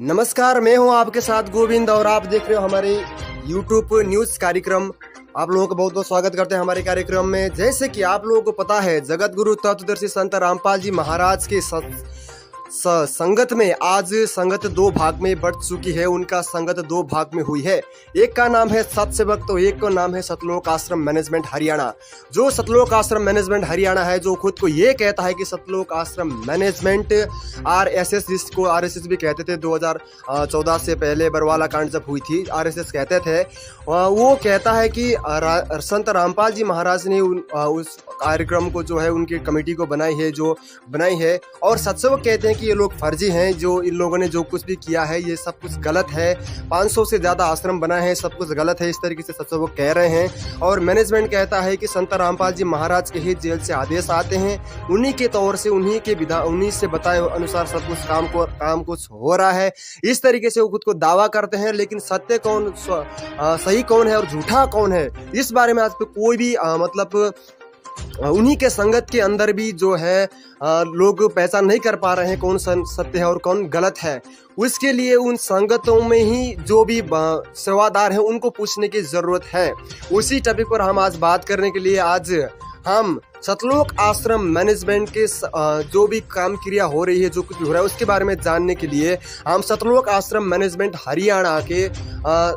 नमस्कार, मैं हूं आपके साथ गोविंद और आप देख रहे हो हमारे YouTube न्यूज कार्यक्रम। आप लोगों का बहुत बहुत स्वागत करते हैं हमारे कार्यक्रम में। जैसे कि आप लोगों को पता है, जगत गुरु तत्वदर्शी संत रामपाल जी महाराज के संगत में आज संगत दो भाग में बढ़ चुकी है। उनका संगत दो भाग में हुई है। एक का नाम है सतसेवक तो एक का नाम है सतलोक आश्रम मैनेजमेंट हरियाणा। जो सतलोक आश्रम मैनेजमेंट हरियाणा है, जो खुद को ये कहता है कि सतलोक आश्रम मैनेजमेंट RSS, जिसको RSS भी कहते थे 2014 से पहले बरवाला कांड जब हुई थी, RSS कहते थे। वो कहता है कि संत रामपाल जी महाराज ने उस कार्यक्रम को जो है उनकी कमेटी को बनाई है और सतसेवक कहते हैं कि ये लोग फर्जी हैं। जो इन लोगों ने जो कुछ भी किया है ये सब कुछ गलत है। 500 से ज़्यादा आश्रम बनाए हैं, सब कुछ गलत है, इस तरीके से सतसेवक कह रहे हैं। और मैनेजमेंट कहता है कि संत रामपाल जी महाराज के ही जेल से आदेश आते हैं, उन्हीं के तौर से उन्हीं से बताए अनुसार सब कुछ काम कुछ हो रहा है। इस तरीके से वो खुद को दावा करते हैं। लेकिन सत्य कौन, सही कौन है और झूठा कौन है, इस बारे में आज पे कोई भी उन्हीं के संगत के अंदर भी जो है लोग पहचान नहीं कर पा रहे हैं कौन सत्य है और कौन गलत है। उसके लिए उन संगतों में ही जो भी सेवादार हैं उनको पूछने की ज़रूरत है। उसी टॉपिक पर हम आज बात करने के लिए आज हम सतलोक आश्रम मैनेजमेंट के जो भी काम क्रिया हो रही है, जो कुछ हो रहा है उसके बारे में जानने के लिए हम सतलोक आश्रम मैनेजमेंट हरियाणा के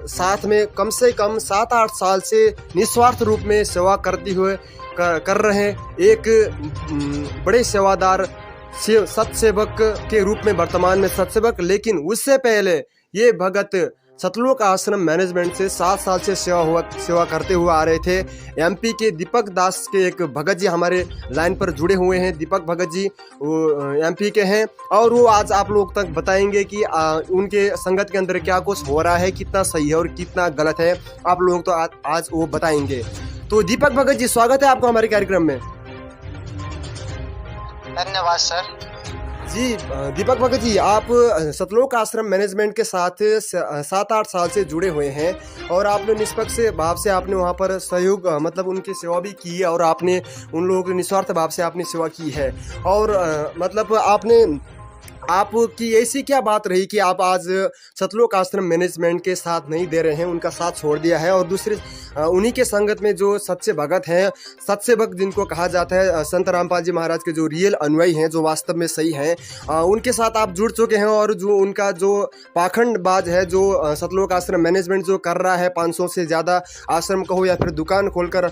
साथ में कम से कम 7-8 साल से निस्वार्थ रूप में सेवा करते हुए कर रहे एक बड़े सेवादार सतसेवक के रूप में वर्तमान में सतसेवक, लेकिन उससे पहले ये भगत सतलोक आश्रम मैनेजमेंट से 7 साल से सेवा करते हुए आ रहे थे। MP के दीपक दास के एक भगत जी हमारे लाइन पर जुड़े हुए हैं। दीपक भगत जी वो MP के हैं और वो आज आप लोग तक बताएंगे कि उनके संगत के अंदर क्या कुछ हो रहा है, कितना सही है और कितना गलत है। आप लोग तो आज वो बताएंगे। तो दीपक भगत जी, स्वागत है आपको हमारे कार्यक्रम में। धन्यवाद सर जी। दीपक भगत जी, आप सतलोक आश्रम मैनेजमेंट के साथ 7-8 साल से जुड़े हुए हैं और आपने निष्पक्ष भाव से आपने वहाँ पर सहयोग उनकी सेवा भी की है और आपने उन लोगों के निस्वार्थ भाव से आपने सेवा की है। और आपकी ऐसी क्या बात रही कि आप आज सतलोक आश्रम मैनेजमेंट के साथ नहीं दे रहे हैं, उनका साथ छोड़ दिया है और दूसरे उन्हीं के संगत में जो सच्चे भगत हैं, सतसेवक जिनको कहा जाता है, संत रामपाल जी महाराज के जो रियल अनुयायी हैं, जो वास्तव में सही हैं, उनके साथ आप जुड़ चुके हैं। और जो उनका जो पाखंडबाज है, जो सतलोक आश्रम मैनेजमेंट जो कर रहा है, 500 से ज़्यादा आश्रम कहो या फिर दुकान खोलकर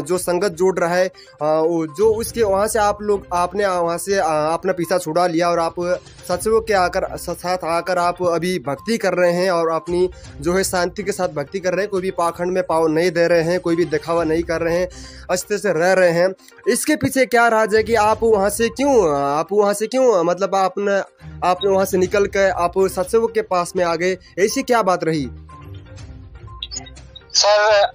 जो संगत जोड़ रहा है, जो उसके वहाँ से आपने वहाँ से अपना पीछा छुड़ा लिया और आप सतसेवक के साथ आकर आप अभी भक्ति कर रहे हैं और अपनी जो है शांति के साथ भक्ति कर रहे हैं। कोई भी पाखंड में पाँव नहीं दे रहे हैं, कोई भी दिखावा नहीं कर रहे हैं, अच्छे से रह रहे हैं। इसके पीछे क्या राज है कि आप वहाँ से क्यों आपने वहाँ से निकल कर आप सतसेवक के पास में आ गए? ऐसी क्या बात रही? सर,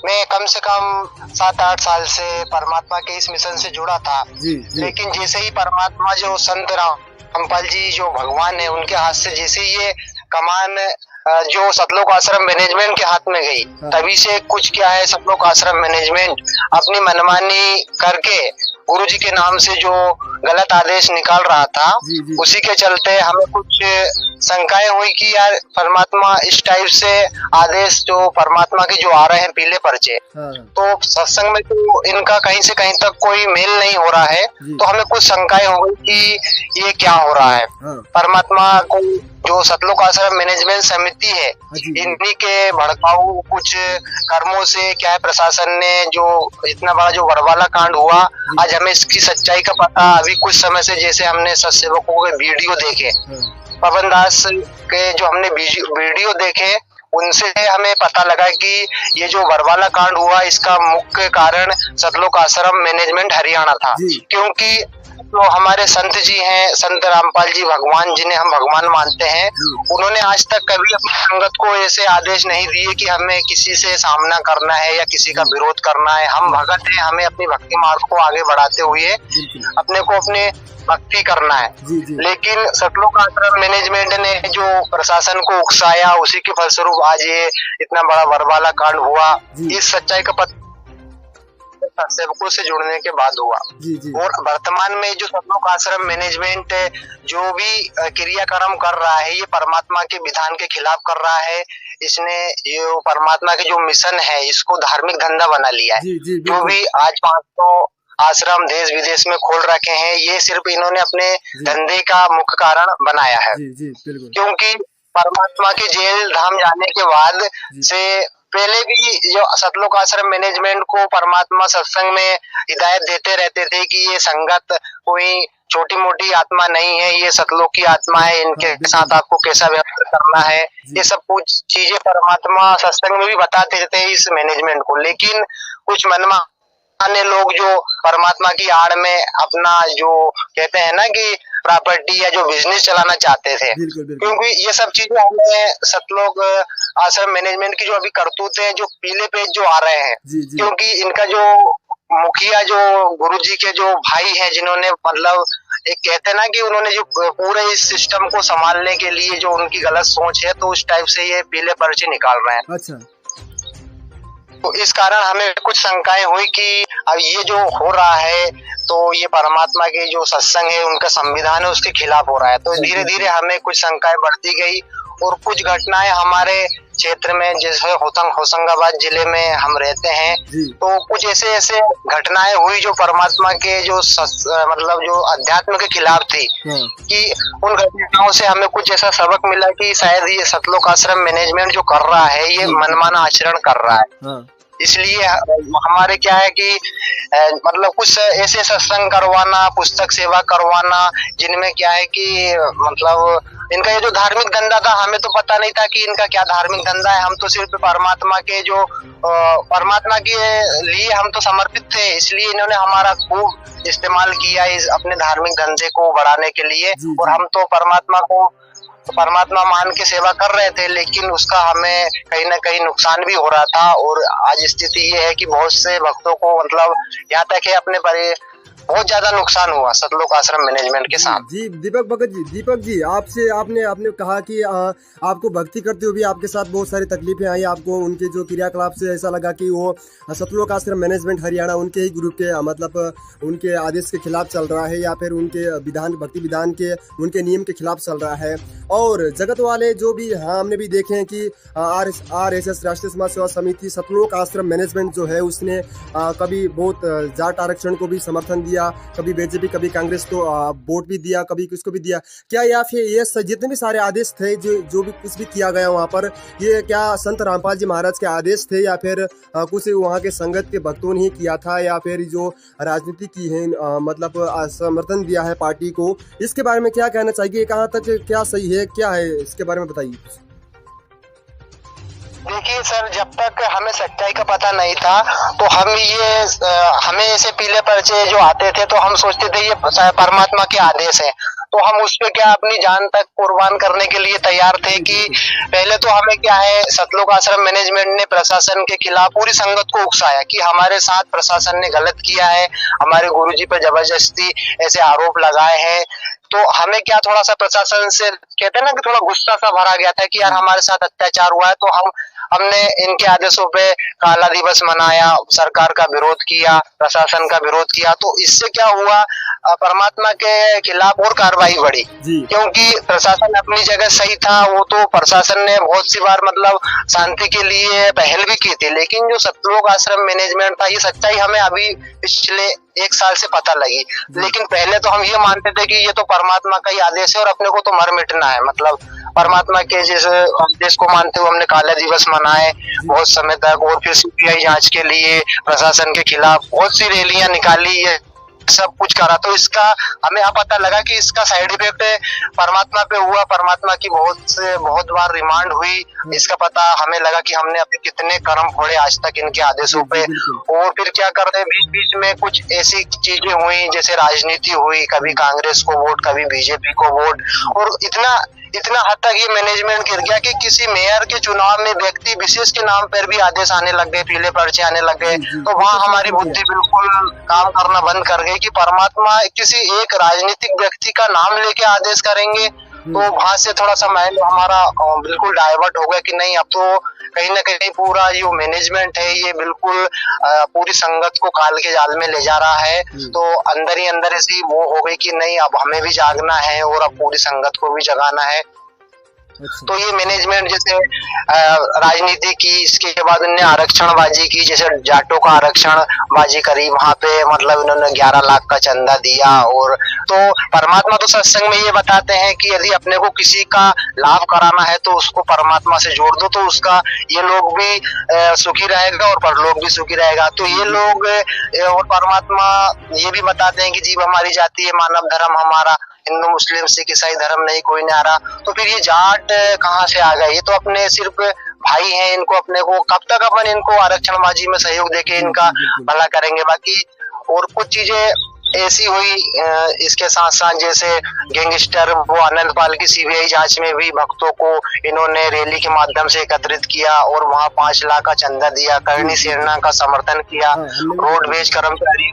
मैं कम से कम 7-8 साल से परमात्मा के इस मिशन से जुड़ा था। जी। लेकिन जैसे ही परमात्मा जो संत रामपाल जी जो भगवान है, उनके हाथ से जैसे ही ये कमान जो सतलोक आश्रम मैनेजमेंट के हाथ में गई, तभी से कुछ क्या है, सतलोक आश्रम मैनेजमेंट अपनी मनमानी करके गुरु जी के नाम से जो गलत आदेश निकाल रहा था, उसी के चलते हमें कुछ शंकाएं हुई कि यार परमात्मा इस टाइप से आदेश जो परमात्मा के जो आ रहे हैं पीले पर्चे, तो सत्संग में तो इनका कहीं से कहीं तक कोई मेल नहीं हो रहा है। तो हमें कुछ शंकाएं हो गई कि ये क्या हो रहा है। परमात्मा को जो सतलोक आश्रम मैनेजमेंट समिति है, इन्हीं के भड़काऊ कुछ कर्मों से क्या है, प्रशासन ने जो इतना बड़ा जो बरवाला कांड हुआ, आज हमें इसकी सच्चाई का पता अभी कुछ समय से, जैसे हमने सतसेवकों के वीडियो देखे, पवन दास के जो हमने वीडियो देखे, उनसे हमें पता लगा कि ये जो बरवाला कांड हुआ इसका मुख्य कारण सतलोक आश्रम मैनेजमेंट हरियाणा था। क्योंकि जो हमारे संत जी हैं, संत रामपाल जी भगवान, जिन्हें हम भगवान मानते हैं, उन्होंने आज तक कभी अपनी संगत को ऐसे आदेश नहीं दिए कि हमें किसी से सामना करना है या किसी का विरोध करना है। हम भगत हैं, हमें अपनी भक्ति मार्ग को आगे बढ़ाते हुए अपने को अपने भक्ति करना है। लेकिन सतलोक आश्रम मैनेजमेंट ने जो प्रशासन को उकसाया, उसी के फलस्वरूप आज ये इतना बड़ा बरवाला कांड हुआ। इस सच्चाई का पता सेवकों से जुड़ने के बाद हुआ। जी जी। और वर्तमान में जो सतलोक आश्रम मैनेजमेंट जो भी क्रियाक्रम कर रहा है ये परमात्मा के विधान के खिलाफ कर रहा है। इसने ये परमात्मा के जो मिशन है इसको धार्मिक धंधा बना लिया है। जी जी, जो भी आज 500 आश्रम देश विदेश में खोल रखे हैं ये सिर्फ इन्होंने अपने धंधे का मुख्य कारण बनाया है। जी जी बिल्कुल। क्योंकि परमात्मा के जेल धाम जाने के बाद से पहले भी जो सतलोक आश्रम मैनेजमेंट को परमात्मा सत्संग में हिदायत देते रहते थे कि ये संगत कोई छोटी मोटी आत्मा नहीं है, ये सतलोक की आत्मा है, इनके साथ आपको कैसा व्यवहार करना है, ये सब कुछ चीजें परमात्मा सत्संग में भी बताते थे इस मैनेजमेंट को। लेकिन कुछ मनमाने लोग जो परमात्मा की आड़ में अपना जो कहते हैं ना कि प्रॉपर्टी या जो बिजनेस चलाना चाहते थे। बिल्कुल, बिल्कुल। क्योंकि ये सब चीजें हमें सतलोक आश्रम मैनेजमेंट की जो अभी करतूते हैं जो पीले पेज जो आ रहे हैं, क्योंकि इनका जो मुखिया जो गुरुजी के जो भाई हैं जिन्होंने मतलब एक कहते हैं ना कि उन्होंने जो पूरे इस सिस्टम को संभालने के लिए जो उनकी गलत सोच है तो उस टाइप से ये पीले पर्चे निकाल रहे हैं। अच्छा। तो इस कारण हमें कुछ शंकाएं हुई कि अब ये जो हो रहा है तो ये परमात्मा के जो सत्संग है उनका संविधान है उसके खिलाफ हो रहा है। तो धीरे धीरे हमें कुछ शंकाएं बढ़ती गई और कुछ घटनाएं हमारे क्षेत्र में जैसे होशंगाबाद जिले में हम रहते हैं तो कुछ ऐसे घटनाएं हुई जो परमात्मा के जो मतलब जो अध्यात्म के खिलाफ थी कि उन घटनाओं से हमें कुछ ऐसा सबक मिला कि शायद ये सतलोक आश्रम मैनेजमेंट जो कर रहा है ये मनमाना आचरण कर रहा है। इसलिए हमारे क्या है कि मतलब कुछ ऐसे सत्संग करवाना, पुस्तक सेवा करवाना जिनमें क्या है कि मतलब इनका ये जो धार्मिक धंधा था हमें तो पता नहीं था कि इनका क्या धार्मिक धंधा है। हम तो सिर्फ परमात्मा के जो परमात्मा के लिए हम तो समर्पित थे, इसलिए इन्होंने हमारा खूब इस्तेमाल किया इस अपने धार्मिक धंधे को बढ़ाने के लिए। और हम तो परमात्मा मान के सेवा कर रहे थे लेकिन उसका हमें कहीं ना कहीं नुकसान भी हो रहा था। और आज स्थिति ये है कि बहुत से भक्तों को मतलब यहाँ तक है अपने बहुत ज्यादा नुकसान हुआ सतलोक आश्रम मैनेजमेंट के साथ। जी दीपक भगत जी, दीपक जी आपने कहा कि आपको भक्ति करते हुए भी आपके साथ बहुत सारी तकलीफें आई, आपको उनके जो क्रियाकलाप से ऐसा लगा कि वो सतलोक आश्रम मैनेजमेंट हरियाणा उनके ही ग्रुप के मतलब उनके आदेश के खिलाफ चल रहा है या फिर उनके भक्ति विधान के उनके नियम के खिलाफ चल रहा है। और जगत वाले जो भी हमने भी देखे हैं कि RSS राष्ट्रीय समाज सेवा समिति सतलोक आश्रम मैनेजमेंट जो है उसने कभी बहुत जाट आरक्षण को भी समर्थन दिया, कभी बीजेपी कभी कांग्रेस को वोट भी दिया, कभी किसको भी दिया। क्या या फिर ये जितने भी सारे आदेश थे जो भी कुछ भी किया गया वहाँ पर, ये क्या संत रामपाल जी महाराज के आदेश थे या फिर कुछ वहाँ के संगत के भक्तों ने ही किया था या फिर जो राजनीति की है मतलब समर्थन दिया है पार्टी को? इसके बारे में क्या कहना चाहिए, कहाँ तक क्या सही है, क्या है इसके बारे में बताइए। देखिए सर, जब तक हमें सच्चाई का पता नहीं था तो हमें ऐसे पीले पर्चे जो आते थे तो हम सोचते थे ये परमात्मा के आदेश है, तो हम उस पे क्या अपनी जान तक कुर्बान करने के लिए तैयार थे। कि पहले तो हमें क्या है सतलोक आश्रम मैनेजमेंट ने प्रशासन के खिलाफ पूरी संगत को उकसाया कि हमारे साथ प्रशासन ने गलत किया है, हमारे गुरुजी पर जबरदस्ती ऐसे आरोप लगाए हैं। तो हमें क्या थोड़ा सा प्रशासन से कहते हैं ना कि थोड़ा गुस्सा सा भरा गया था कि यार हमारे साथ अत्याचार हुआ है। तो हमने इनके आदेशों पे काला दिवस मनाया, सरकार का विरोध किया, प्रशासन का विरोध किया। तो इससे क्या हुआ, परमात्मा के खिलाफ और कार्रवाई बढ़ी, क्योंकि प्रशासन अपनी जगह सही था। वो तो प्रशासन ने बहुत सी बार मतलब शांति के लिए पहल भी की थी, लेकिन जो सतलोक आश्रम मैनेजमेंट था ये सच्चाई हमें अभी पिछले 1 साल से पता लगी। लेकिन पहले तो हम ये मानते थे कि ये तो परमात्मा का ही आदेश है और अपने को तो मर मिटना है। मतलब परमात्मा के जिस आदेश को मानते हुए हमने काला दिवस मनाए बहुत समय तक, और फिर CBI जांच के लिए प्रशासन के खिलाफ बहुत सी रैलियां निकाली, ये सब कुछ करा। तो इसका हमें यहाँ पता लगा कि इसका साइड इफेक्ट परमात्मा पे हुआ। परमात्मा की बहुत बार रिमांड हुई, इसका पता हमें लगा कि हमने अपने कितने कर्म फोड़े आज तक इनके आदेशों पे। और फिर क्या करते, बीच बीच में कुछ ऐसी चीजें हुई जैसे राजनीति हुई, कभी कांग्रेस को वोट, कभी बीजेपी को वोट, और इतना हद तक ये मैनेजमेंट गिर गया कि किसी मेयर के चुनाव में व्यक्ति विशेष के नाम पर भी आदेश आने लग गए, पीले पर्चे आने लग गए। तो वहाँ हमारी बुद्धि बिल्कुल काम करना बंद कर गई कि परमात्मा किसी एक राजनीतिक व्यक्ति का नाम लेके आदेश करेंगे। तो वहां से थोड़ा सा माइंड हमारा बिल्कुल डाइवर्ट हो गया कि नहीं, अब तो कहीं ना कहीं पूरा जो मैनेजमेंट है ये बिल्कुल पूरी संगत को काल के जाल में ले जा रहा है। तो अंदर ही अंदर ऐसी वो हो गई कि नहीं, अब हमें भी जागना है और अब पूरी संगत को भी जगाना है। तो ये मैनेजमेंट जैसे राजनीति की, इसके बाद उन्होंने आरक्षणबाजी की, जैसे जाटों का आरक्षण बाजी करी, वहां पे मतलब इन्होंने 11 लाख का चंदा दिया। और तो परमात्मा तो सत्संग में ये बताते हैं कि यदि अपने को किसी का लाभ कराना है तो उसको परमात्मा से जोड़ दो, तो उसका ये लोग भी सुखी रहेगा और परलोक भी सुखी रहेगा। तो ये लोग और परमात्मा ये भी बताते हैं कि जीव हमारी जाति है, मानव धर्म हमारा, हिंदू मुस्लिम सिख ईसाई धर्म नहीं, कोई नहीं आ रहा। तो फिर ये जाट कहाँ से आ गए? ये तो अपने सिर्फ भाई हैं, इनको अपने को कब तक अपन इनको आरक्षणबाजी में सहयोग देके इनका भला करेंगे? बाकी और कुछ चीजें ऐसी हुई इसके साथ साथ, जैसे गैंगस्टर वो आनंद पाल की सीबीआई जांच में भी भक्तों को इन्होंने रैली के माध्यम से एकत्रित किया और वहां 5 लाख का चंदा दिया, करणी सेना का समर्थन किया, रोड वेज कर्मचारी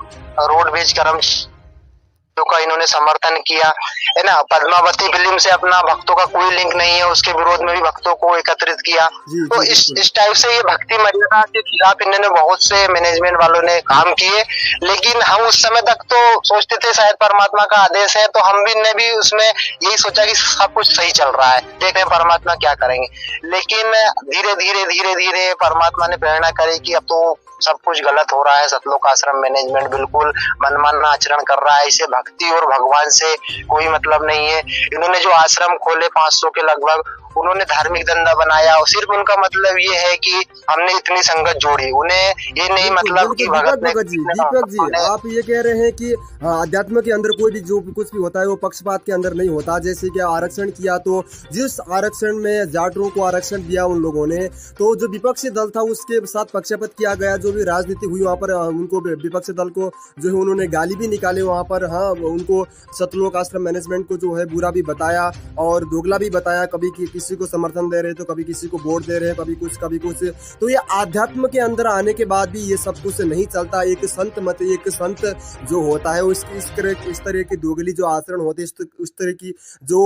का इन्होंने समर्थन किया, है ना। पद्मावती फिल्म से अपना भक्तों का कोई लिंक नहीं है, उसके विरोध में भी भक्तों को एकत्रित किया। तो इस टाइप से ये भक्ति मर्यादा के खिलाफ इन्होंने बहुत से मैनेजमेंट वालों ने काम किए। लेकिन हम उस समय तक तो सोचते थे शायद परमात्मा का आदेश है, तो हम भी ने भी उसमें यही सोचा कि सब कुछ सही चल रहा है, देख रहे परमात्मा क्या करेंगे। लेकिन धीरे धीरे परमात्मा ने प्रेरणा करी कि अब तो सब कुछ गलत हो रहा है, सतलोक आश्रम मैनेजमेंट बिल्कुल मनमाना आचरण कर रहा है, इसे भक्ति और भगवान से कोई मतलब नहीं है। इन्होंने जो आश्रम खोले 500 के लगभग, उन्होंने धार्मिक धंधा बनाया और सिर्फ उनका मतलब ये है कि हमने इतनी संगत जोड़ी, उन्हें ये नहीं मतलब कि दीपक जी आप ये कह रहे हैं कि अध्यात्म के अंदर कोई भी जो कुछ भी होता है वो पक्षपात के अंदर नहीं होता। जैसे कि आरक्षण किया, तो जिस आरक्षण में जाटों को आरक्षण दिया उन लोगों ने, तो जो विपक्षी दल था उसके साथ पक्षपात किया गया। जो भी राजनीति हुई वहाँ पर उनको विपक्षी दल को जो है उन्होंने गाली भी निकाले वहाँ पर। हाँ, उनको सतलोक आश्रम मैनेजमेंट को जो है बुरा भी बताया और दोगला भी बताया, कभी किसी को समर्थन दे रहे तो कभी किसी को वोट दे रहे हैं, कभी कुछ। तो ये आध्यात्म के अंदर आने के बाद भी ये सब कुछ नहीं चलता। एक संत जो होता है इस तरह की दोगली जो आचरण होते हैं, उस तरह की जो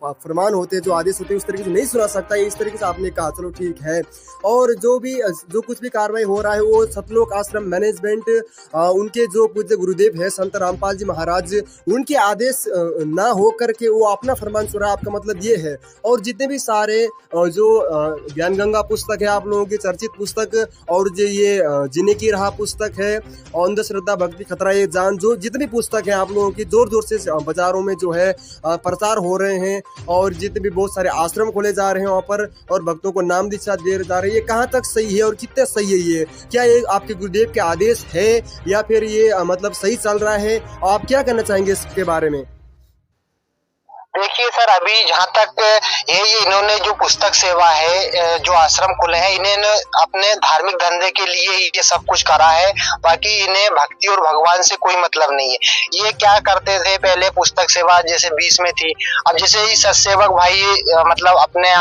फरमान होते हैं, जो आदेश होते हैं, उस तरीके से नहीं सुना सकता। इस तरीके से आपने कहा, चलो ठीक है। और जो कुछ भी कार्रवाई हो रहा है वो सतलोक आश्रम मैनेजमेंट उनके जो पूज्य गुरुदेव है संत रामपाल जी महाराज, उनके आदेश ना हो करके वो अपना फरमान सुना, आपका मतलब ये है। और जितने भी सारे जो ज्ञान गंगा पुस्तक है, आप लोगों की चर्चित पुस्तक, और जो ये जीने की राह पुस्तक है, अंधश्रद्धा भक्ति खतरा ये जान, जो जितनी पुस्तक है आप लोगों की जोर जोर से बाजारों में जो है प्रचार हो रहे हैं, और जितने भी बहुत सारे आश्रम खोले जा रहे हैं वहाँ पर, और भक्तों को नाम दीक्षा दे जा रहे हैं, ये कहाँ तक सही है और कितने सही है? ये क्या ये आपके गुरुदेव के आदेश है या फिर ये मतलब सही चल रहा है? आप क्या कहना चाहेंगे इसके बारे में? देखिए सर, अभी जहाँ तक ये इन्होंने जो पुस्तक सेवा है, जो आश्रम खुले हैं, इन्हें अपने धार्मिक धंधे के लिए ये सब कुछ करा है। बाकी इन्हें भक्ति और भगवान से कोई मतलब नहीं है। ये क्या करते थे पहले, पुस्तक सेवा जैसे 20 में थी, अब जैसे ही सत्सेवक भाई मतलब अपने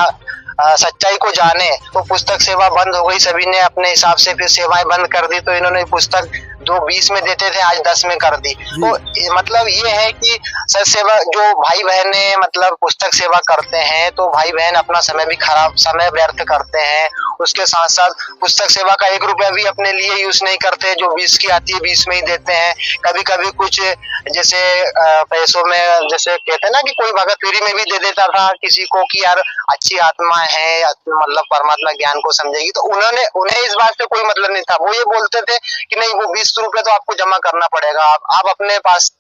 सच्चाई को जाने तो पुस्तक सेवा बंद हो गई, सभी ने अपने हिसाब से फिर सेवाएं बंद कर दी। तो इन्होंने पुस्तक जो 20 में देते थे आज 10 में कर दी। तो मतलब ये है कि सत्सेवा जो भाई बहने मतलब पुस्तक सेवा करते हैं, तो भाई बहन अपना समय भी खराब, समय व्यर्थ करते हैं। उसके साथ साथ पुस्तक सेवा का 1 रुपया भी अपने लिए यूज नहीं करते, जो 20 की आती है 20 में ही देते हैं। कभी कभी कुछ जैसे पैसों में, जैसे कहते हैं ना कि कोई भगत फ्री में भी दे देता था किसी को कि यार अच्छी आत्मा है, मतलब परमात्मा ज्ञान को समझेगी, तो उन्हें इस बात से कोई मतलब नहीं था। वो ये बोलते थे कि नहीं, वो 20 रुपए तो आपको जमा करना पड़ेगा, आप अपने पास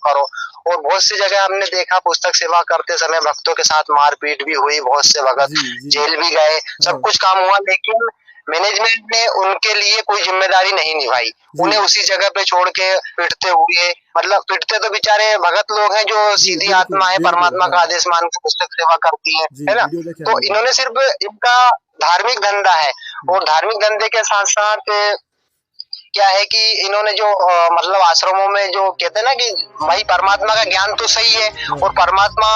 करो। और बहुत सी जगह हमने देखा पुस्तक सेवा करते समय भक्तों के साथ मारपीट भी हुई, बहुत से भगत जेल भी गए, सब कुछ काम हुआ, लेकिन मैनेजमेंट ने उनके लिए कोई जिम्मेदारी नहीं निभाई। उन्हें उसी जगह पे छोड़ के पिटते हुए, मतलब पिटते तो बेचारे भगत लोग हैं जो सीधी आत्मा है, परमात्मा का आदेश मान के पुस्तक सेवा करती है ना। तो इन्होंने सिर्फ इनका धार्मिक धंधा है, और धार्मिक धंधे के साथ साथ क्या है कि इन्होंने जो मतलब आश्रमों में जो कहते हैं ना कि भाई परमात्मा का ज्ञान तो सही है और परमात्मा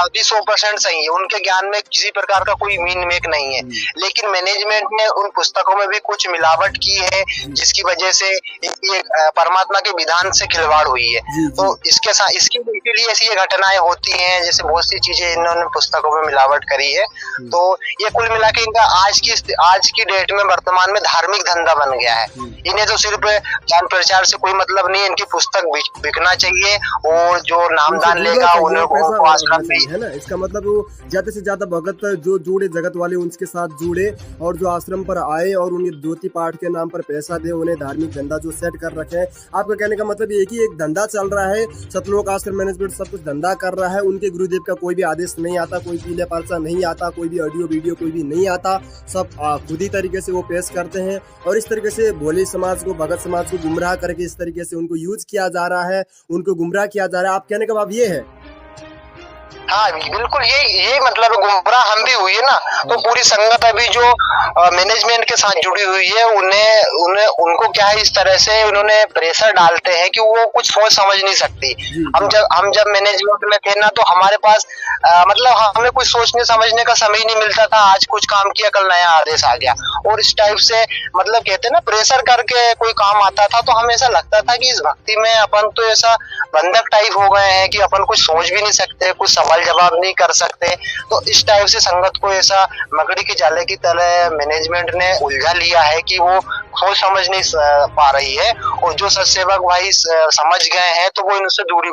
भी 100% सही है, उनके ज्ञान में किसी प्रकार का कोई मीन मेक नहीं है, लेकिन मैनेजमेंट ने उन पुस्तकों में भी कुछ मिलावट की है जिसकी वजह से ये परमात्मा के विधान से खिलवाड़ हुई है। तो इसके साथ इसके लिए ऐसी ये घटनाएं होती हैं, जैसे बहुत सी चीजें इन्होंने पुस्तकों में मिलावट करी है। तो ये कुल मिला के इनका आज की डेट में वर्तमान में धार्मिक धंधा बन गया है। इन्हें तो सिर्फ ज्ञान प्रचार से कोई मतलब नहीं है, इनकी पुस्तक बिकना चाहिए और जो नामदान लेगा उनको आश्रम में, है ना। इसका मतलब वो ज्यादा से ज्यादा भगत जो जुड़े जगत वाले उनके साथ जुड़े और जो आश्रम पर आए और उन्हें ज्योति पाठ के नाम पर पैसा दे, उन्हें धार्मिक धंधा जो सेट कर रखे हैं। आपका कहने का मतलब ये कि एक धंधा चल रहा है, सतलोक आश्रम मैनेजमेंट सब कुछ धंधा कर रहा है, उनके गुरुदेव का कोई भी आदेश नहीं आता, कोई पीले पर्चा नहीं आता, कोई भी ऑडियो वीडियो कोई भी नहीं आता, सब खुद ही तरीके से वो पेश करते हैं और इस तरीके से भोले समाज को, भगत समाज को गुमराह करके इस तरीके से उनको यूज किया जा रहा है, उनको गुमराह किया जा रहा है। आप कहने का भाव ये है? हाँ बिल्कुल, ये मतलब गुमराह हम भी हुई है ना। तो पूरी संगत अभी जो मैनेजमेंट के साथ जुड़ी हुई है, उनको क्या है, इस तरह से उन्होंने प्रेशर डालते हैं कि वो कुछ सोच समझ नहीं सकती। हम जब मैनेजमेंट में थे ना, तो हमारे पास मतलब हमें कुछ सोचने समझने का समय नहीं मिलता था। आज कुछ काम किया, कल नया आदेश आ गया, और इस टाइप से मतलब कहते हैं ना प्रेशर करके कोई काम आता था, तो हमें ऐसा लगता था कि इस भक्ति में अपन तो ऐसा बंधक टाइप हो गए हैं कि अपन कुछ सोच भी नहीं सकते, कुछ सवाल जवाब नहीं कर सकते। तो इस टाइप से संगत को ऐसा मकड़ी के जाले की तरह मैनेजमेंट ने उलझा लिया है कि वो सोच समझ नहीं पा रही है, और जो सत्सेवक भाई समझ गए हैं तो वो इनसे दूरी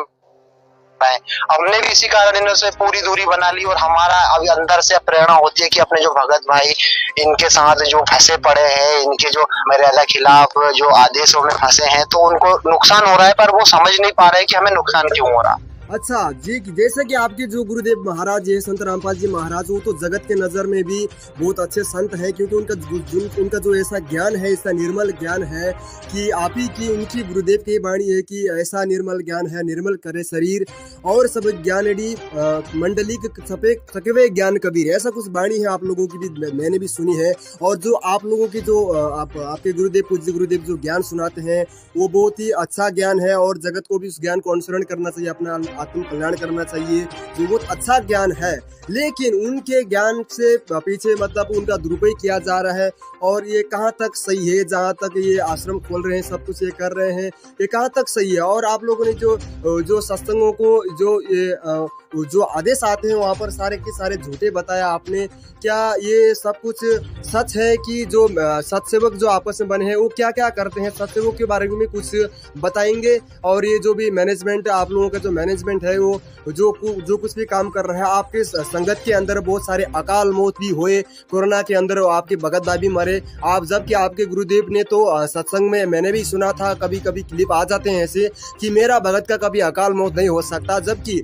है। हमने भी इसी कारण इनसे पूरी दूरी बना ली, और हमारा अभी अंदर से प्रेरणा होती है कि अपने जो भगत भाई इनके साथ जो फंसे पड़े हैं, इनके जो मर्यादा खिलाफ जो आदेशों में फंसे हैं, तो उनको नुकसान हो रहा है, पर वो समझ नहीं पा रहे कि हमें नुकसान क्यों हो रहा। अच्छा जी, जैसे कि आपके जो गुरुदेव महाराज है संत रामपाल जी महाराज, वो तो जगत के नज़र में भी बहुत अच्छे संत हैं, क्योंकि उनका जो ऐसा ज्ञान है, ऐसा निर्मल ज्ञान है कि आप ही की उनकी गुरुदेव की वाणी है कि ऐसा निर्मल ज्ञान है, निर्मल करे शरीर और सब ज्ञानडी मंडली के सकवे ज्ञान कबीर, ऐसा कुछ वाणी है आप लोगों की भी मैंने भी सुनी है। और जो आप लोगों की जो आपके गुरुदेव पूज्य गुरुदेव जो ज्ञान सुनाते हैं, वो बहुत ही अच्छा ज्ञान है और जगत को भी उस ज्ञान को अनुसरण करना चाहिए, अपना आत्म कल्याण करना चाहिए, जो बहुत अच्छा ज्ञान है। लेकिन उनके ज्ञान से पीछे मतलब उनका दुरुपयोग किया जा रहा है, और ये कहाँ तक सही है? जहाँ तक ये आश्रम खोल रहे हैं, सब कुछ ये कर रहे हैं, ये कहाँ तक सही है? और आप लोगों ने जो सत्संगों को जो आदेश आते हैं वहाँ पर सारे के सारे झूठे बताया आपने, क्या ये सब कुछ सच है कि जो सत्सेवक जो आपस में बने हैं वो क्या क्या करते हैं? सत्सेवक के बारे में कुछ बताएंगे, और ये जो भी मैनेजमेंट आप लोगों का जो मैनेजमेंट है वो जो कुछ भी काम कर रहा है, आपके संगत के अंदर बहुत सारे अकाल मौत भी हुए, कोरोना के अंदर आपके भगत भाई भी मरे, आप जबकि आपके गुरुदेव ने तो सत्संग में मैंने भी सुना था, कभी कभी क्लिप आ जाते हैं ऐसे कि मेरा भगत का कभी अकाल मौत नहीं हो सकता। जबकि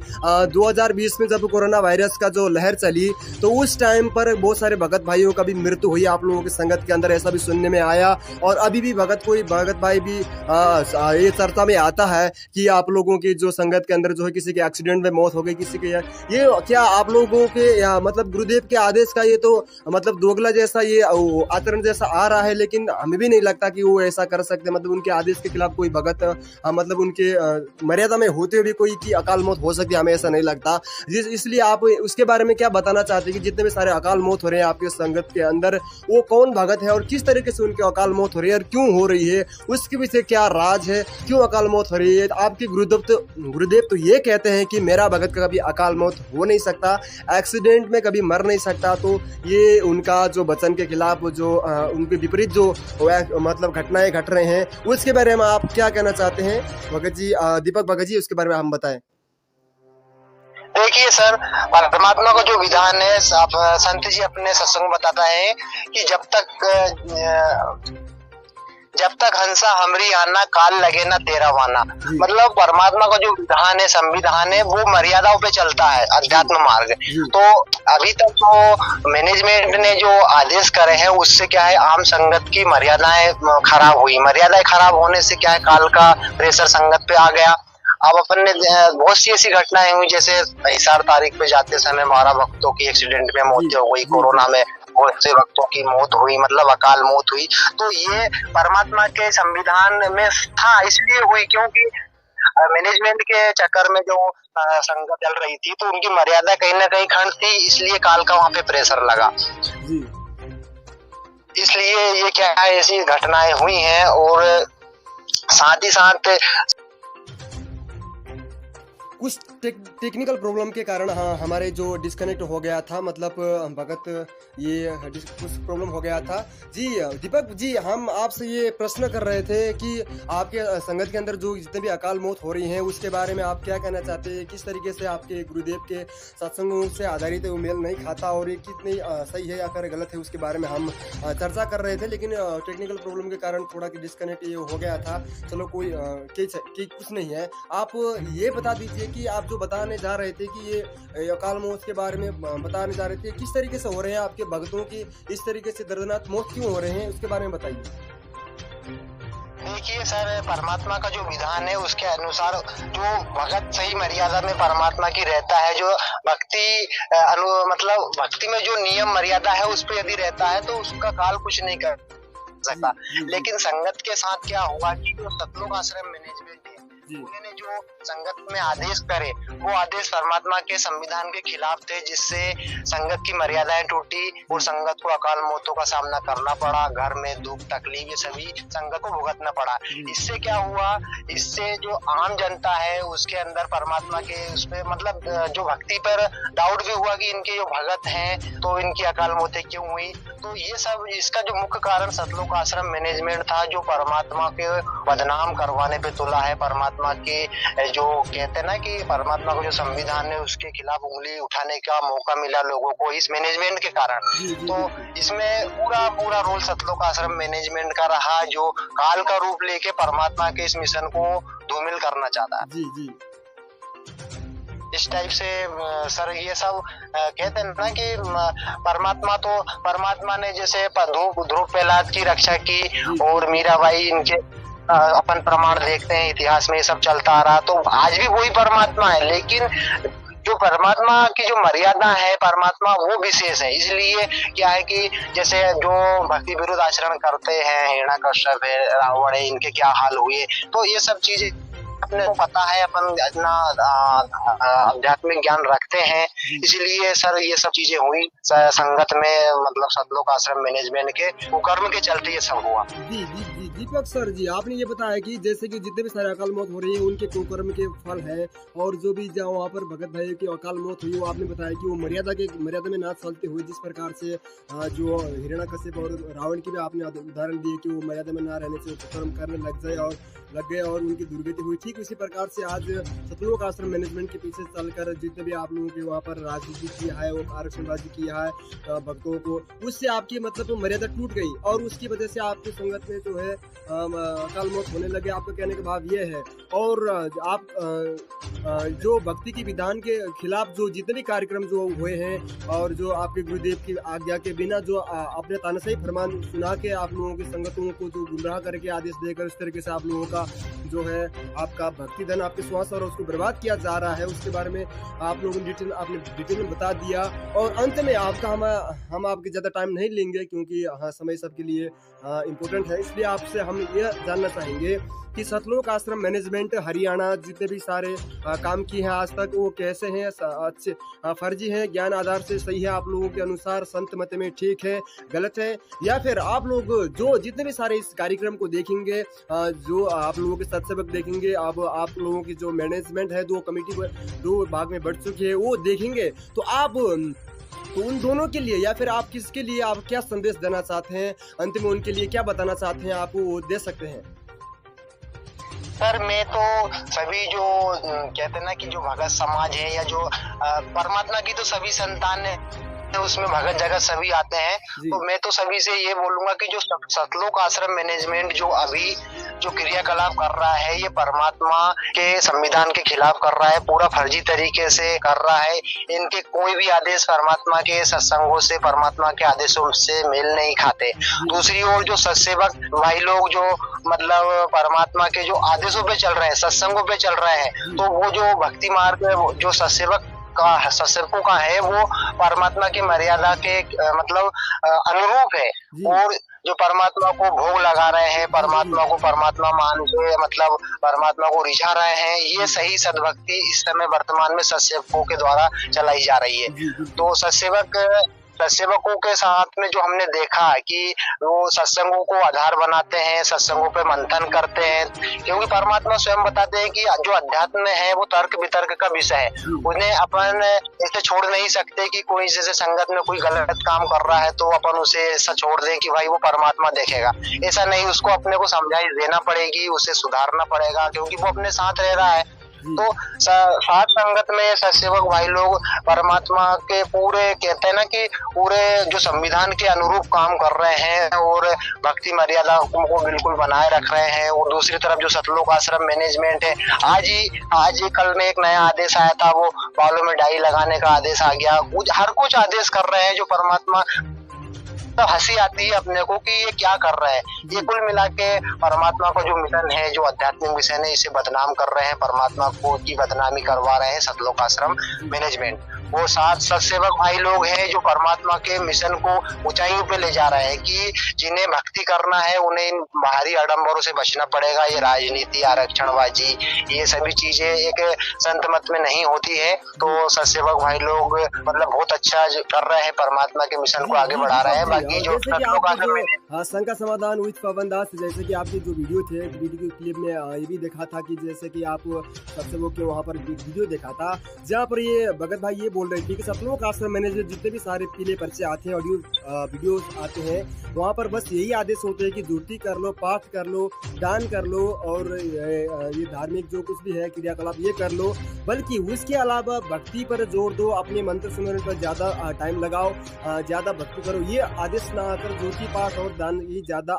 2020 में जब कोरोना वायरस का जो लहर चली, तो उस टाइम पर बहुत सारे भगत भाइयों का भी मृत्यु हुई आप लोगों के संगत के अंदर, ऐसा भी सुनने में आया। और अभी भी भगत भाई भी ये चर्चा में आता है कि आप लोगों की जो संगत के अंदर जो है किसी के एक्सीडेंट में मौत हो गई, किसी के ये क्या आप लोगों के मतलब गुरुदेव के आदेश का ये तो मतलब दोगला जैसा ये आचरण जैसा आ रहा है, लेकिन हमें भी नहीं लगता कि वो ऐसा कर सकते। मतलब उनके आदेश के खिलाफ कोई भगत मतलब उनके मर्यादा में होते हुए भी कोई की अकाल मौत हो सकती है, हमें ऐसा नहीं लगता। इसलिए आप उसके बारे में क्या बताना चाहते हैं कि जितने भी सारे अकाल मौत हो रहे हैं आपके संगत के अंदर, वो कौन भगत है और किस तरीके से उनके अकाल मौत हो रही है और क्यों हो रही है, उसके पीछे क्या राज है, क्यों अकाल मौत हो रही है? आपके गुरुदेव तो ये कहते हैं कि मेरा भगत का कभी अकाल मौत हो नहीं सकता, एक्सीडेंट में कभी मर नहीं सकता। तो ये उनका जो वचन के खिलाफ जो उनके विपरीत जो मतलब घटनाएं घट रहे हैं, उसके बारे में आप क्या कहना चाहते हैं भगत जी? दीपक भगत जी, उसके बारे में हम बताएं। देखिए सर, परमात्मा का जो विधान है, संत जी अपने सत्संग बताता है कि जब तक हंसा हमरी आना, काल लगे ना तेरा वाना। मतलब परमात्मा का जो विधान है, संविधान है, वो मर्यादाओं पे चलता है, अध्यात्म मार्ग। तो अभी तक जो मैनेजमेंट ने जो आदेश करे हैं, उससे क्या है, आम संगत की मर्यादाएं खराब हुई। मर्यादाएं खराब होने से क्या है, काल का प्रेशर संगत पे आ गया। अब अपन ने बहुत सी ऐसी घटनाएं हुई, जैसे हिसार तारीख पे जाते समय 12 भक्तों की एक्सीडेंट में मौत हो गई, कोरोना में बहुत से भक्तों की मौत हुई, मतलब अकाल मौत हुई। तो ये परमात्मा के संविधान में था, इसलिए हुई क्योंकि मैनेजमेंट के चक्कर में जो संगत चल रही थी तो उनकी मर्यादा कहीं ना कहीं खंड थी, इसलिए काल का वहां पे प्रेशर लगा। इसलिए ये क्या है, ऐसी घटनाएं हुई हैं। और साथ ही साथ कुछ टेक्निकल प्रॉब्लम के कारण हाँ हमारे जो डिस्कनेक्ट हो गया था, मतलब भगत ये कुछ प्रॉब्लम हो गया था। जी दीपक जी, हम आपसे ये प्रश्न कर रहे थे कि आपके संगत के अंदर जो जितने भी अकाल मौत हो रही हैं उसके बारे में आप क्या कहना चाहते हैं, किस तरीके से आपके गुरुदेव के सत्संगों से आधारित वो मेल नहीं खाता और ये कितनी सही है या फिर गलत है, उसके बारे में हम चर्चा कर रहे थे। लेकिन टेक्निकल प्रॉब्लम के कारण थोड़ा डिस्कनेक्ट ये हो गया था। चलो कोई कुछ नहीं है। आप ये बता दीजिए कि आप जो बताने जा रहे थे कि ये अकाल मौत के बारे में बताने जा रहे थे, किस तरीके से हो रहे हैं आपके भक्तों की इस तरीके से दर्दनाक मौत क्यों हो रहे हैं, उसके बारे में बताइए। देखिए सर, परमात्मा का जो विधान है उसके अनुसार जो भगत सही मर्यादा में परमात्मा की रहता है, जो भक्ति मतलब भक्ति में जो नियम मर्यादा है उस पर यदि रहता है तो उसका काल कुछ नहीं कर सकता। लेकिन संगत के साथ क्या हुआ कि जो सतलोक आश्रम मैनेजमेंट है उन्होंने जो संगत में आदेश करे वो आदेश परमात्मा के संविधान के खिलाफ थे, जिससे संगत की मर्यादाएं टूटी और संगत को अकाल मौतों का सामना करना पड़ा। घर में दुख तकलीफ ये सभी संगत को भुगतना पड़ा। इससे क्या हुआ, इससे जो आम जनता है उसके अंदर परमात्मा के उसमें मतलब जो भक्ति पर डाउट भी हुआ कि इनके जो भगत हैं तो इनकी अकाल मौतें क्यों हुई। तो ये सब इसका जो मुख्य कारण सतलोक आश्रम मैनेजमेंट था, जो परमात्मा के बदनाम करवाने पे तुला है। परमात्मा के जो कहते हैं ना कि परमात्मा का जो संविधान है उसके खिलाफ उंगली उठाने का मौका मिला लोगों को इस मैनेजमेंट के कारण। तो इसमें पूरा रोल सतलोक आश्रम मैनेजमेंट का रहा, जो काल का रूप लेके परमात्मा के इस मिशन को धूमिल करना चाहता है। जी इस टाइप से सर ये सब कहते हैं ना कि परमात्मा ने जैसे ध्रुव प्रहलाद की रक्षा की और मीराबाई, इनके अपन प्रमाण देखते हैं इतिहास में ये सब चलता आ रहा। तो आज भी वही परमात्मा है, लेकिन जो परमात्मा की जो मर्यादा है परमात्मा वो विशेष है। इसलिए क्या है कि जैसे जो भक्ति विरुद्ध आचरण करते हैं, हिरण्यकश्यप है, रावण है, इनके क्या हाल हुए, तो ये सब चीजें अपने को पता है, अपन इतना आध्यात्मिक ज्ञान रखते हैं, इसलिए सर ये सब चीजें हुई संगत में, मतलब सतलोक आश्रम मैनेजमेंट के कुकर्म के चलते ये सब हुआ। जी दीपक सर जी, आपने ये बताया कि जैसे कि जितने भी सारे अकाल मौत हो रही है उनके कुकर्म के फल है, और जो भी जहाँ वहाँ पर भगत भाई की अकाल मौत हुई वो आपने बताया कि वो मर्यादा में ना चलते हुए, जिस प्रकार से जो हिरण्यकश्यप और रावण की भी आपने उदाहरण दिए कि वो मर्यादा में ना रहने से कुकर्म करने लग गए और उनकी दुर्गति हुई। ठीक उसी प्रकार से आज सतलोक आश्रम मैनेजमेंट के पीछे चलकर जितने भी आप लोगों के वहाँ पर राजनीति किया है, वो आरक्षणबाजी किया है भक्तों को, उससे आपकी मतलब मर्यादा टूट गई और उसकी वजह से आपकी संगत में जो है अकाल मौत होने लगे। आपका कहने का भाव ये है। और आप जो भक्ति की विधान के खिलाफ जो जितने भी कार्यक्रम जो हुए हैं और जो आपके गुरुदेव की आज्ञा के बिना जो अपने तानाशाही फरमान सुना के आप लोगों की संगतों को जो गुमराह करके आदेश देकर इस तरीके से आप लोगों का जो है आपका भक्ति धन, आपके श्वास और उसको बर्बाद किया जा रहा है, उसके बारे में आप लोगों ने डिटेल में बता दिया। और अंत में आपका हम आपके ज़्यादा टाइम नहीं लेंगे क्योंकि हाँ समय सबके लिए इम्पोर्टेंट है, इसलिए आपसे हम ये जानना चाहेंगे कि सतलोक आश्रम मैनेजमेंट हरियाणा जितने भी सारे काम किए हैं आज तक वो कैसे हैं, अच्छे फर्जी हैं, ज्ञान आधार से सही है, आप लोगों के अनुसार संत मत में ठीक है, गलत है, या फिर आप लोग जो जितने भी सारे इस कार्यक्रम को देखेंगे, जो आप लोगों के सत्संग देखेंगे, अब आप लोगों की जो मैनेजमेंट है दो कमेटी दो भाग में बढ़ चुकी है वो देखेंगे, तो आप तो उन दोनों के लिए या फिर आप किसके लिए आप क्या संदेश देना चाहते हैं, अंत में उनके लिए क्या बताना चाहते हैं, आप वो दे सकते हैं। सर मैं तो सभी जो कहते हैं ना कि जो भगत समाज है या जो परमात्मा की तो सभी संतान है उसमें भगत जगत सभी आते हैं, तो मैं तो सभी से ये बोलूंगा कि जो सतलोक आश्रम मैनेजमेंट जो अभी जो क्रियाकलाप कर रहा है ये परमात्मा के संविधान के खिलाफ कर रहा है, पूरा फर्जी तरीके से कर रहा है। इनके कोई भी आदेश परमात्मा के सत्संगों से, परमात्मा के आदेशों से मेल नहीं खाते। दूसरी ओर जो सत्सेवक भाई लोग जो मतलब परमात्मा के जो आदेशों पे चल रहे हैं, सत्संगों पे चल रहे हैं, तो वो जो भक्ति मार्ग जो सत्सेवक सत्संगों का है वो परमात्मा की मर्यादा के मतलब अनुरूप है। और जो परमात्मा को भोग लगा रहे हैं, परमात्मा को परमात्मा मान के मतलब परमात्मा को रिझा रहे हैं, ये सही सद्भक्ति इस समय वर्तमान में सत्सेवकों के द्वारा चलाई जा रही है। तो सत्सेवकों के साथ में जो हमने देखा कि वो सत्संगों को आधार बनाते हैं, सत्संगों पे मंथन करते हैं, क्योंकि परमात्मा स्वयं बताते हैं कि जो अध्यात्म में है वो तर्क वितर्क का विषय है। उन्हें अपन ऐसे छोड़ नहीं सकते कि कोई जैसे संगत में कोई गलत काम कर रहा है तो अपन उसे ऐसा छोड़ दें कि भाई वो परमात्मा देखेगा, ऐसा नहीं। उसको अपने को समझाई देना पड़ेगी, उसे सुधारना पड़ेगा, क्योंकि वो अपने साथ रह रहा है। तो साथ संगत में सत्सेवक भाई लोग परमात्मा के पूरे कहते हैं ना कि पूरे जो संविधान के अनुरूप काम कर रहे हैं और भक्ति मर्यादा को बिल्कुल बनाए रख रहे हैं। और दूसरी तरफ जो सतलोक आश्रम मैनेजमेंट है, आज ही कल में एक नया आदेश आया था, वो बालों में डाई लगाने का आदेश आ गया। हर कुछ आदेश कर रहे हैं जो परमात्मा, तो हंसी आती है अपने को कि ये क्या कर रहे हैं। ये कुल मिला के परमात्मा का जो मिशन है, जो आध्यात्मिक मिशन है, इसे बदनाम कर रहे हैं, परमात्मा को की बदनामी करवा रहे हैं सतलोक आश्रम मैनेजमेंट। वो सात सत्सेवक भाई लोग हैं जो परमात्मा के मिशन को ऊंचाइयों पे ले जा रहे हैं कि जिन्हें भक्ति करना है उन्हें इन बाहरी आडंबरों से बचना पड़ेगा। ये राजनीति, आरक्षणबाजी, ये सभी चीजें एक संत मत में नहीं होती है। तो सत्सेवक भाई लोग मतलब बहुत अच्छा कर रहे हैं, परमात्मा के मिशन को आगे बढ़ा रहे हैं। बाकी जो संघ का समाधान विद पवन दास, जैसे कि आपके जो वीडियो थे, वीडियो क्लिप में ये भी देखा था कि जैसे कि आप सत्संगों के वहाँ पर वीडियो देखा था जहाँ पर ये भगत भाई ये बोल रहे थे कि सतलोक आश्रम मैनेजर जितने भी सारे पीले पर्चे आते हैं, ऑडियो वीडियो आते हैं, वहाँ पर बस यही आदेश होते हैं कि ड्यूटी कर लो, पाठ कर लो, दान कर लो और ये धार्मिक जो कुछ भी है क्रियाकलाप ये कर लो, बल्कि उसके अलावा भक्ति पर जोर दो, अपने मंत्र सुनने पर ज्यादा टाइम लगाओ, ज्यादा भक्ति करो। ये आदेश ना आकर ड्यूटी पाठ और दान ये ज्यादा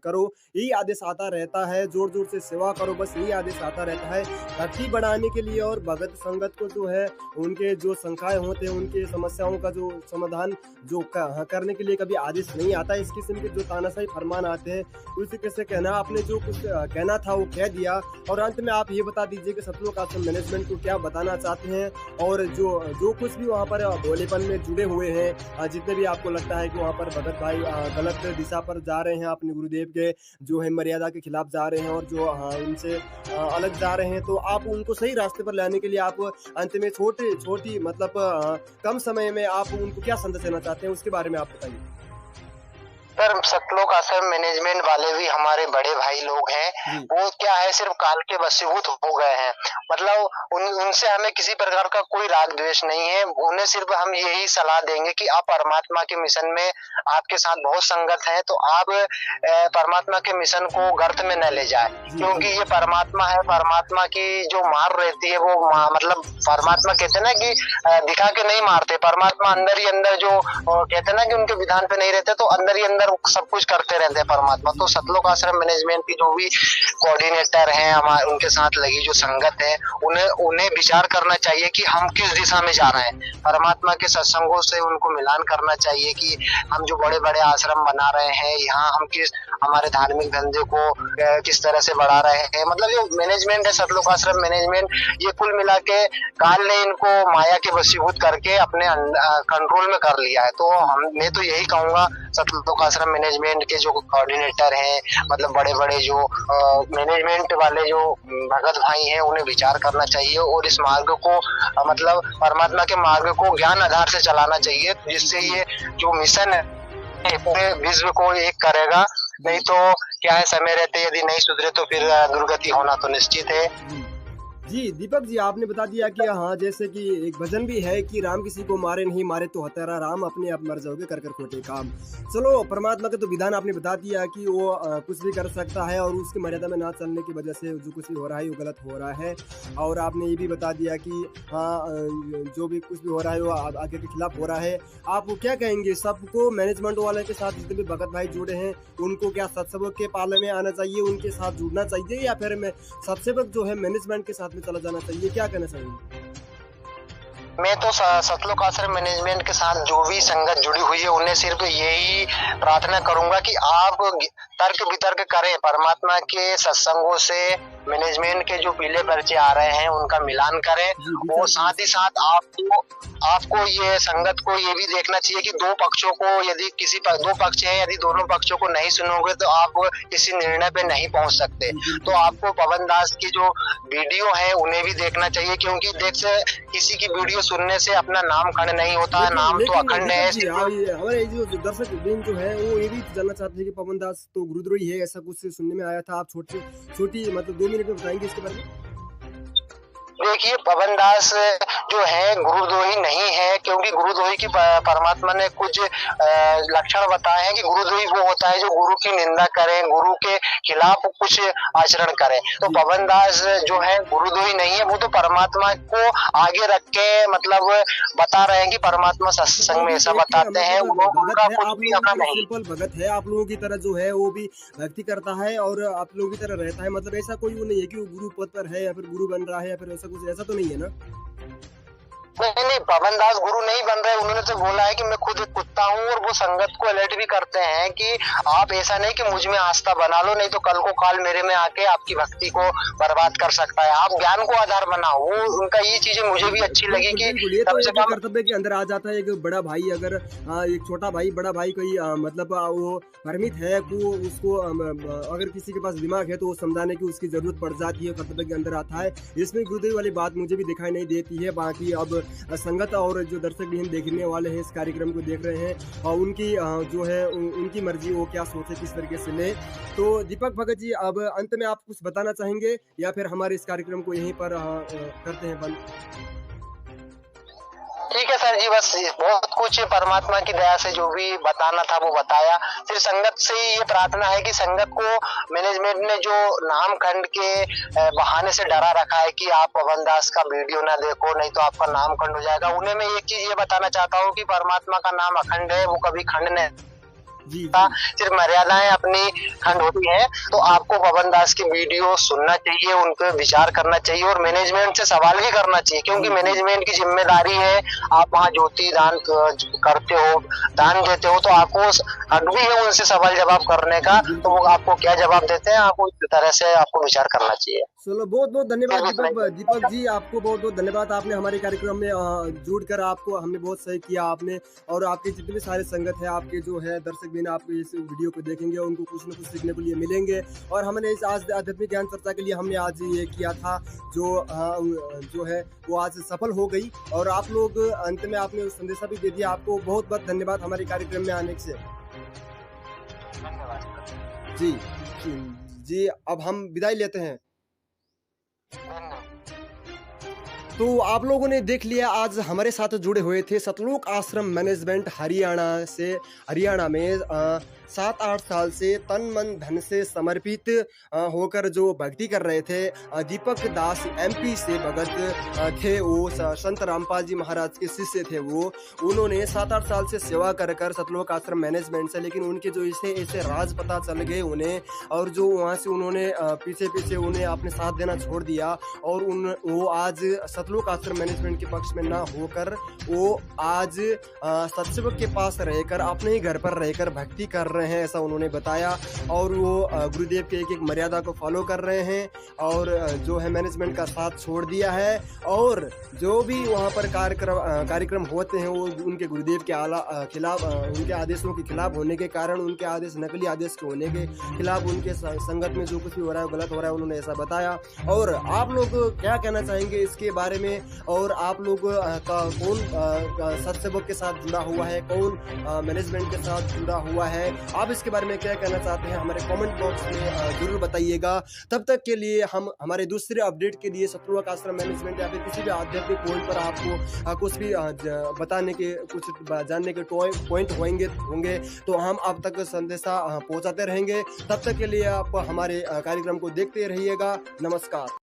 करो, यही आदेश आता रहता है। जोर जोर से सेवा करो, बस यही आदेश आता रहता है भक्ति बढ़ाने के लिए। और भगत संगत को जो है उनके जो शंकाएं होते हैं, उनके समस्याओं का जो समाधान जो करने के लिए कभी आदेश नहीं आता। इस किस्म के जो तानाशाही फरमान आते हैं उसी कैसे कहना, आपने जो कुछ कहना था वो कह दिया। और अंत में आप ये बता दीजिए कि सतलोक आश्रम मैनेजमेंट को क्या बताना चाहते हैं, और जो कुछ भी वहाँ पर भोलेपन में जुड़े हुए हैं, जितने भी आपको लगता है कि वहाँ पर भगत भाई गलत दिशा पर जा रहे हैं, अपने गुरुदेव के जो है मर्यादा के खिलाफ जा रहे हैं और जो उनसे अलग जा रहे हैं, तो आप उनको सही रास्ते पर लाने के लिए आप अंत में छोटी मतलब कम समय में आप उनको क्या संदेश देना चाहते हैं, उसके बारे में आप बताइए। सर, सतलोक आश्रम मैनेजमेंट वाले भी हमारे बड़े भाई लोग हैं, वो क्या है सिर्फ काल के वशीभूत हो गए हैं। मतलब उनसे हमें किसी प्रकार का कोई राग द्वेष नहीं है। उन्हें सिर्फ हम यही सलाह देंगे कि आप परमात्मा के मिशन में आपके साथ बहुत संगत है, तो आप परमात्मा के मिशन को गर्त में न ले जाए, क्योंकि ये परमात्मा है। परमात्मा की जो मार रहती है वो मतलब परमात्मा कहते हैं ना कि दिखा के नहीं मारते, परमात्मा अंदर ही अंदर जो कहते हैं ना कि उनके विधान पे नहीं रहते, तो अंदर ही अंदर सब कुछ करते रहते हैं परमात्मा। तो सतलोक आश्रम मैनेजमेंट की जो भी कोऑर्डिनेटर हैं, हमारे उनके साथ लगी जो संगत है, उन्हें विचार करना चाहिए कि हम किस दिशा में जा रहे हैं। परमात्मा के सत्संगों से उनको मिलान करना चाहिए कि हम जो बड़े बड़े आश्रम बना रहे हैं, यहाँ हम हमारे धार्मिक धंधे को किस तरह से बढ़ा रहे हैं। मतलब जो मैनेजमेंट है सतलोक आश्रम मैनेजमेंट, ये कुल मिला के काल ने इनको माया के वशीभूत करके अपने कंट्रोल में कर लिया है। तो मैं तो यही कहूंगा सतलोक आश्रम मैनेजमेंट के जो कोऑर्डिनेटर हैं, मतलब बड़े बड़े जो मैनेजमेंट वाले जो भगत भाई हैं, उन्हें विचार करना चाहिए और इस मार्ग को मतलब परमात्मा के मार्ग को ज्ञान आधार से चलाना चाहिए, जिससे ये जो मिशन है पूरे विश्व को एक करेगा। नहीं तो क्या है, समय रहते यदि नहीं सुधरे तो फिर दुर्गति होना तो निश्चित है। जी दीपक जी, आपने बता दिया कि हाँ, जैसे कि एक भजन भी है कि राम किसी को मारे नहीं, मारे तो हत्यारा राम, अपने आप मर जाओगे कर कर खोटे काम। चलो, परमात्मा का तो विधान आपने बता दिया कि वो कुछ भी कर सकता है और उसकी मर्यादा में ना चलने की वजह से जो कुछ भी हो रहा है वो गलत हो रहा है। और आपने ये भी बता दिया कि हाँ, जो भी कुछ भी हो रहा है वो आगे के खिलाफ हो रहा है। आप क्या कहेंगे, सबको मैनेजमेंट वाले के साथ जितने भी भगत भाई जुड़े हैं उनको क्या सत्संग के पाले में आना चाहिए, उनके साथ जुड़ना चाहिए, या फिर सत्संग जो है मैनेजमेंट के साथ में चला जाना चाहिए? क्या कहना चाहिए? मैं तो सतलोक आश्रम मैनेजमेंट के साथ जो भी संगत जुड़ी हुई है उन्हें सिर्फ यही प्रार्थना करूंगा कि आप तर्क वितर्क करें, परमात्मा के सत्संगों से मैनेजमेंट के जो पीले पर्चे आ रहे हैं उनका मिलान करें। और साथ ही साथ आपको ये संगत को ये भी देखना चाहिए कि दो पक्षों को, यदि दो पक्ष हैं, यदि दोनों पक्षों को नहीं सुनोगे तो आप किसी निर्णय पे नहीं पहुंच सकते। तो आपको पवन दास की जो वीडियो है उन्हें भी देखना चाहिए, क्योंकि किसी की वीडियो सुनने से अपना नाम खंड नहीं होता है, नाम तो अखंड है। हमारे जो दर्शक जो है वो ये भी जानना चाहते हैं कि पवन दास तो गुरुद्रोही है, ऐसा कुछ सुनने में आया था। आप छोटी मतलब 2 मिनट में बताएंगे इसके बारे में? देखिए, पवन दास जो है गुरुद्रोही नहीं है, क्योंकि गुरुद्रोही की परमात्मा ने कुछ लक्षण बताए हैं कि गुरुद्रोही वो होता है जो गुरु की निंदा करे, गुरु के खिलाफ कुछ आचरण करे। तो पवन दास जो है गुरुद्रोही नहीं है, वो तो परमात्मा को आगे रख के मतलब बता रहे हैं कि परमात्मा सत्संग में ऐसा बताते हैं। उनका कुछ भी अपना नहीं, सिंपल भगत है, आप लोगों की तरह जो है वो भी भक्ति करता है और आप लोगों की तरह रहता है। मतलब ऐसा कोई वो नहीं है कि वो गुरु पद पर है या फिर गुरु बन रहा है या फिर ऐसा कुछ, ऐसा तो नहीं है ना? नहीं, पवन दास गुरु नहीं बन रहे। उन्होंने तो बोला है कि मैं खुद एक कुत्ता हूँ, और वो संगत को अलर्ट भी करते हैं कि आप ऐसा नहीं कि मुझ में आस्था बना लो, नहीं तो कल को काल मेरे में आके आपकी भक्ति को बर्बाद कर सकता है। आप ज्ञान को आधार बनाओ। वो उनका ये चीजें मुझे भी अच्छी लगी कि कम से कम कर्तव्य के अंदर आ जाता है। एक बड़ा भाई अगर एक छोटा भाई बड़ा भाई कोई मतलब वो भ्रमित है, वो उसको अगर किसी के पास दिमाग है तो वो समझाने की उसकी जरूरत पड़ जाती है, कर्तव्य के अंदर आता है। इसमें गुरुदेव वाली बात मुझे भी दिखाई नहीं देती है। बाकी अब संगत और जो दर्शक भी हम देखने वाले हैं, इस कार्यक्रम को देख रहे हैं, और उनकी जो है उनकी मर्जी, वो क्या सोचे, किस तरीके से ले। तो दीपक भगत जी, अब अंत में आप कुछ बताना चाहेंगे या फिर हमारे इस कार्यक्रम को यहीं पर करते हैं बंद? ठीक है सर जी, बस बहुत कुछ परमात्मा की दया से जो भी बताना था वो बताया। सिर्फ संगत से ही ये प्रार्थना है कि संगत को मैनेजमेंट ने जो नाम खंड के बहाने से डरा रखा है कि आप पवन दास का वीडियो ना देखो, नहीं तो आपका नाम खंड हो जाएगा, उन्हें मैं एक चीज ये बताना चाहता हूँ कि परमात्मा का नाम अखंड है, वो कभी खंड नहीं, सिर्फ मर्यादाएं अपनी खंड होती है। तो आपको पवन दास की वीडियो सुनना चाहिए, उन पर विचार करना चाहिए और मैनेजमेंट से सवाल भी करना चाहिए, क्योंकि मैनेजमेंट की जिम्मेदारी है। आप वहाँ ज्योति दान करते हो, दान देते हो, तो आपको हक भी है उनसे सवाल जवाब करने का। तो वो आपको क्या जवाब देते हैं, आपको इस तरह से आपको विचार करना चाहिए। चलो, बहुत बहुत धन्यवाद दीपक जी, आपको बहुत बहुत धन्यवाद। आपने हमारे कार्यक्रम में जुड़कर आपको हमने बहुत सही किया आपने, और आपके जितने भी सारे संगत है, आपके जो है दर्शक भी आपको इस वीडियो को देखेंगे, उनको कुछ न कुछ सीखने के लिए मिलेंगे। और हमने इस आज आध्यात्मिक ज्ञान चर्चा के लिए हमने आज ये किया था, जो है वो आज सफल हो गई। और आप लोग अंत में आपने संदेशा भी दे दिया। आपको बहुत बहुत धन्यवाद हमारे कार्यक्रम में आने से। जी, अब हम विदाई लेते हैं। तो आप लोगों ने देख लिया, आज हमारे साथ जुड़े हुए थे सतलोक आश्रम मैनेजमेंट हरियाणा में 7-8 साल से तन मन धन से समर्पित होकर जो भक्ति कर रहे थे। दीपक दास MP से भगत थे, वो संत रामपाल जी महाराज के शिष्य थे। वो उन्होंने 7-8 साल से सेवा कर सतलोक आश्रम मैनेजमेंट से, लेकिन उनके जो ऐसे राज पता चल गए उन्हें, और जो वहाँ से उन्होंने पीछे उन्हें अपने साथ देना छोड़ दिया, और वो आज सतलोक आश्रम मैनेजमेंट के पक्ष में ना होकर वो आज सत्संग के पास रहकर अपने ही घर पर रहकर भक्ति कर रहे हैं, ऐसा उन्होंने बताया। और वो गुरुदेव के एक मर्यादा को फॉलो कर रहे हैं, और जो है मैनेजमेंट का साथ छोड़ दिया है। और जो भी वहाँ पर कार्यक्रम होते हैं वो उनके गुरुदेव के खिलाफ, उनके आदेशों के खिलाफ होने के कारण, उनके आदेश नकली आदेश के होने के खिलाफ, उनके संगत में जो कुछ भी हो रहा है गलत हो रहा है, उन्होंने ऐसा बताया। और आप लोग क्या कहना चाहेंगे इसके बारे में, और आप लोग का कौन सत्संग के साथ जुड़ा हुआ है, कौन मैनेजमेंट के साथ जुड़ा हुआ है, आप इसके बारे में क्या कहना चाहते हैं हमारे कमेंट बॉक्स में जरूर बताइएगा। तब तक के लिए हम हमारे दूसरे अपडेट के लिए सतलोक आश्रम मैनेजमेंट या फिर किसी भी आध्यात्मिक पॉइंट पर आपको कुछ भी बताने के, कुछ जानने के पॉइंट होंगे तो हम आप तक संदेशा पहुंचाते रहेंगे। तब तक के लिए आप हमारे कार्यक्रम को देखते रहिएगा। नमस्कार।